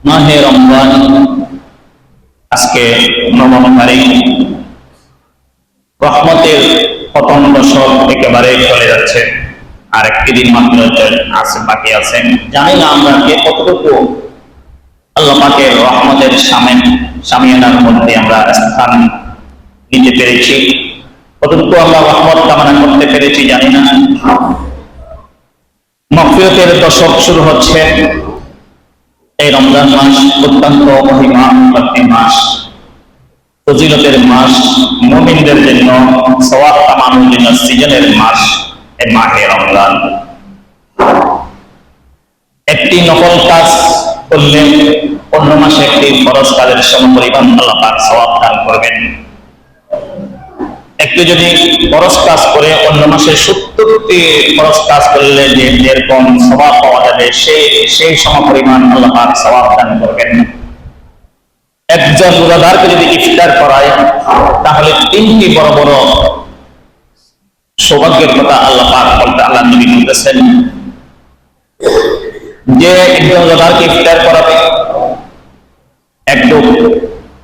মাহে রমজান আজকে 9 তারিখ। রহমতের প্রথম দশক একেবারে চলে যাচ্ছে, আর একটি দিন মাত্র আছে, বাকি আছে। জানি না আমরা কে কতটুকু আল্লাহ পাকের রহমতের সামিয়ানার মধ্যে আমরা স্থান নিতে পেরেছি, কতটুকু আমরা রহমত কামনা করতে পেরেছি জানি না। মাগফিরাতের দশক শুরু হচ্ছে। এই রমজান মাস অত্যন্ত মহিমা মাস, ফজিলতের মাস, মুমিনদের জন্য সওয়াব কামানোর জন্য সৃজনের মাস এই মাহে রমজান। একটি নফল কাজ করলে অন্য মাসে একটি ফরজ কাজের সমপরিমাণ আল্লাহ পাক সওয়াব দান করবেন। একটু যদি ফরজ কাজ করে অন্য মাসে 70টি ফরজ কাজ করলে যে যেরকম সওয়াব পাওয়া যাবে সেই সমপরিমাণ আল্লাহ পাক সওয়াব দান করবেন। একজন রোজাদারকে যদি ইফতার করায় তাহলে 3টি বড় বড় সৌভাগ্যের কথা আল্লাহ পাক বলতে আল্লাহ নবী বলতেছেন যে একজন রোজাদারকে ইফতার করাবে,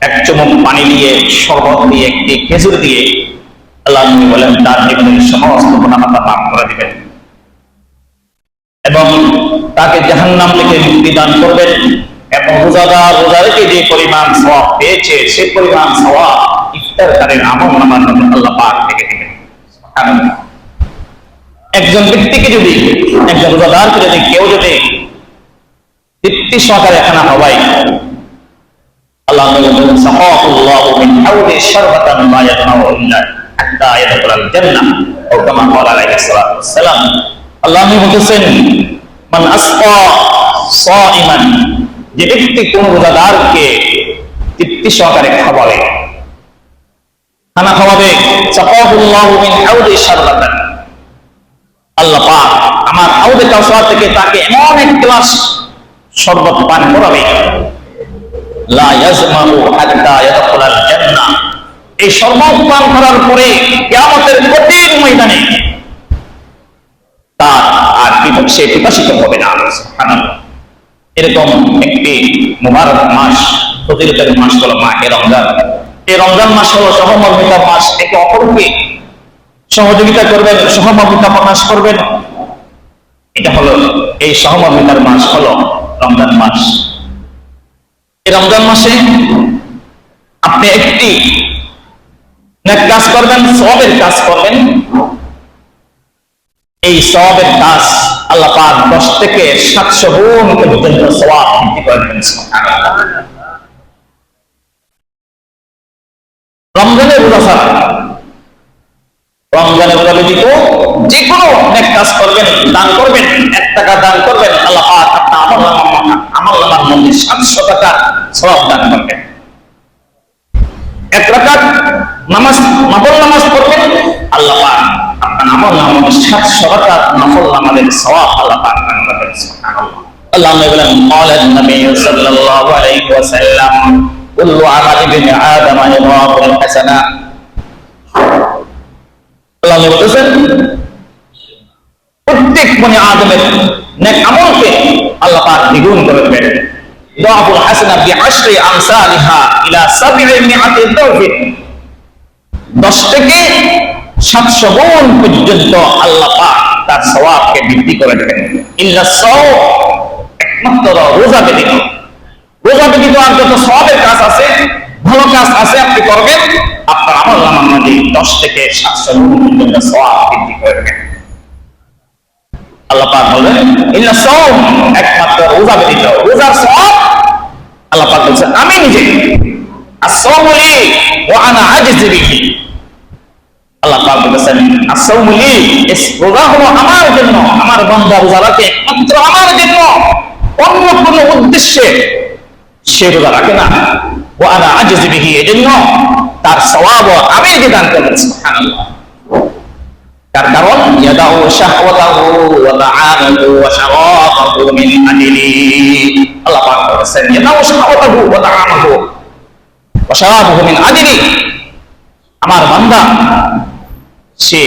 এক চুমুক পানি দিয়ে, শরবত দিয়ে, একটি খেজুর দিয়ে আল্লাহ নবী বলেন তার জীবনের সমস্ত গুনাহ মাফ করে দিবেন এবং তাকে জাহান্নাম থেকে মুক্তি দান করবেন। এবং রোজাদারকে যে পরিমাণ সওয়াব পেয়েছে সে পরিমাণ সওয়াব ইফতারকারীর আমলনামার মধ্যে আল্লাহ পাক থেকে দিবেন। সুবহানাল্লাহ। একজন ব্যক্তিকে যদি, একজন রোজাদারকে যদি কেউ যদি তৃপ্তি সহকারে খানা খাওয়ায়, আল্লাহ নবী বলেন সাকাহুল্লাহু মিন হাউদি শারবাতান লা ইয়াতমাউ ইল্লা হাত্তা ইয়াদখুলাল জান্নাহ ও কামা ক্বালা আলাইহিস সালাতু ওয়াস সালাম। আল্লাহ নবী বলেছেন মান আসকা সাইমান, যে ব্যক্তি কোন রোজাদারকে তৃপ্তি সহকারে খাওয়াবে, খানা খাওয়াবে, সাকাহুল্লাহু মিন হাউদি শারবাতান, আল্লাহ পাক আমার হাউদে কাউসার থেকে তাকে এমন এক গ্লাস শরবত পান করাবে, লা ইয়াজমাউ হাত্তা ইয়াদখুলাল জান্নাহ, এই শরবত পান করার পরে কিয়ামতের কঠিন ময়দানে তার আর সে পিপাসিত হবে না। সুবহানাল্লাহ। এরকম একটি মুবারক মাস, ফজিলতের মাস হলো মাহে রমজান। এই রমজান মাস হলো সহমর্মিতার মাস। একে অপরকে সহযোগিতা করবেন, সহমর্মিতা প্রকাশ করবেন। এটা হলো এই সহমর্মিতার মাস হলো রমজান মাস। এই রমজান মাসে আপনি একটি নেক কাজ করবেন, সওয়াবের কাজ করবেন। এই সওয়াবের কাজ আল্লাহ পাক 10 থেকে 700 গুণ পর্যন্ত সওয়াব বৃদ্ধি করবেন। সুবহানাল্লাহ। রমজানের রোজা ছাড়া, রমজানের রোজা ব্যতীত যে কোনো নেক কাজ করবেন, দান করবেন, 1 টাকা দান করবেন, আল্লাহ পাক আপনার আমলনামার মধ্যে 700 টাকা সওয়াব দান করবেন। 1 রাকাত নামাজ, নফল নামাজ পড়বেন, আল্লাহ পাক আপনার আমলনামার মধ্যে 700 রাকাত নফল নামাজের সওয়াব আল্লাহ পাক দান করবেন। সুবহানাল্লাহ। আল্লাহ নবী বলেন ক্বালা নবী সাল্লাল্লাহু আলাইহি ওয়াসাল্লাম কুল্লু আমালি ইবনি আদম ইয়ারাকুল হাসানা। আল্লাহ নবী বলেন প্রত্যেক বনি আদমের নেক আমলকে আল্লাহ পাক দ্বিগুণ করে দেবেন। দাওয়াবুল হাসানা বিআশরি আমসালিহা ইলা 700 দাওফ, 10 থেকে 700 গুণ পর্যন্ত আল্লাহ পাক তার সওয়াবকে বৃদ্ধি করে দেবেন। ইল্লা সাওম, একমাত্র রোজা ব্যতীত। রোজা ব্যতীত আর যত সওয়াবের কাজ আছে, ভালো কাজ আছে আপনি করবেন, আপনার আমলনামার মধ্যে 10 থেকে 700 গুণ পর্যন্ত সওয়াব বৃদ্ধি করে দেবেন। আল্লাহ পাক বলেন ইল্লা সাওম, একমাত্র রোজা ব্যতীত। রোজার সওয়াব আল্লাহ পাক বলেন আমি নিজে, as-সাওমু লি ওয়া আনা আজজি বিহি। আল্লাহ পাক বলেন as-সাওমু লি, রোজা হলো আমার জন্য, আমার বান্দা রোজা রাখে একমাত্র আমার জন্য, অন্য কোনো উদ্দেশ্যে সে রোজা রাখে না। ওয়া আনা আজজি বিহি, এজন্য তার সওয়াব আমি নিজে দান করব। সুবহানাল্লাহ। তার কারণ ইয়াদাউ শাহওয়াতাহু ওয়া তাআমাহু ওয়া শারাবাহু মিন আজলি। আল্লাহ পাক বলেছেন ইয়াদাউ শাহওয়াতাহু ওয়া তাআমাহু ওয়া শারাবাহু মিন আজলি, আমার বান্দা সে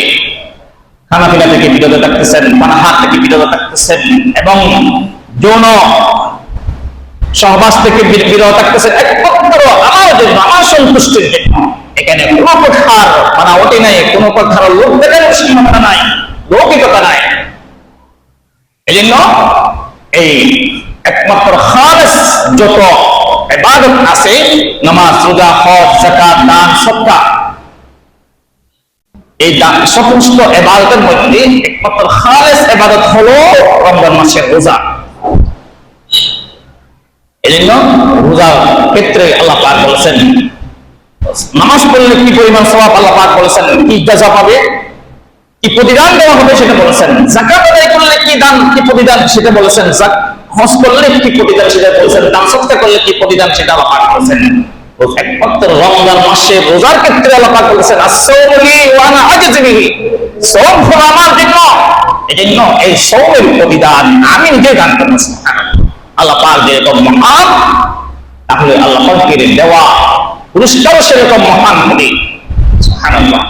খানাপিনা থেকে বিরত থাকতেছেন, পানাহার থেকে বিরত থাকতেছেন এবং যৌন সহবাস থেকে বিরত থাকতেছেন একমাত্র আমার জন্য, আমার সন্তুষ্টির জন্য। এখানে কোনো প্রকার মানাওয়াটি নাই, কোনো প্রকার লোক দেখানোর সীমানা নাই, লৌকিকতা নাই। এই জন্য এই একমাত্র খালেস যত ইবাদত আছে, নামাজ, রোজা, হজ, যাকাত, দান, সদকা, এই সমস্ত ইবাদতের মধ্যে একমাত্র খালেস ইবাদত হলো রমজান মাসের রোজা। এজন্য রোজার ক্ষেত্রে আল্লাহ পাক বলেছেন, নামাজ পড়লে কি পরিমাণ সওয়াব আল্লাহ পাক বলেছেন, কি জাযা পাবে, কি প্রতিদান দেওয়া হবে সেটা বলেছেন। যাকাত আদায় করলে কি দান, কি প্রতিদান সেটা বলেছেন। হজ করলে কি প্রতিদান সেটা বলেছেন। দান সদকা করলে কি প্রতিদান সেটা আল্লাহ পাক বলেছেন। একমাত্র রমজান মাসে রোজার ক্ষেত্রে আল্লাহ পাক বলেছেন, আস-সাওমু লি ওয়া আনা আজজি বিহি, সওম হলো আমার জন্য, এজন্য এই সওমের প্রতিদান আমি নিজে দান করব। আল্লাহ পাক যেরকম মহান, তাহলে আল্লাহ পাকের দেওয়া পুরস্কার সেরকম মহান হবে। সুবহানাল্লাহ।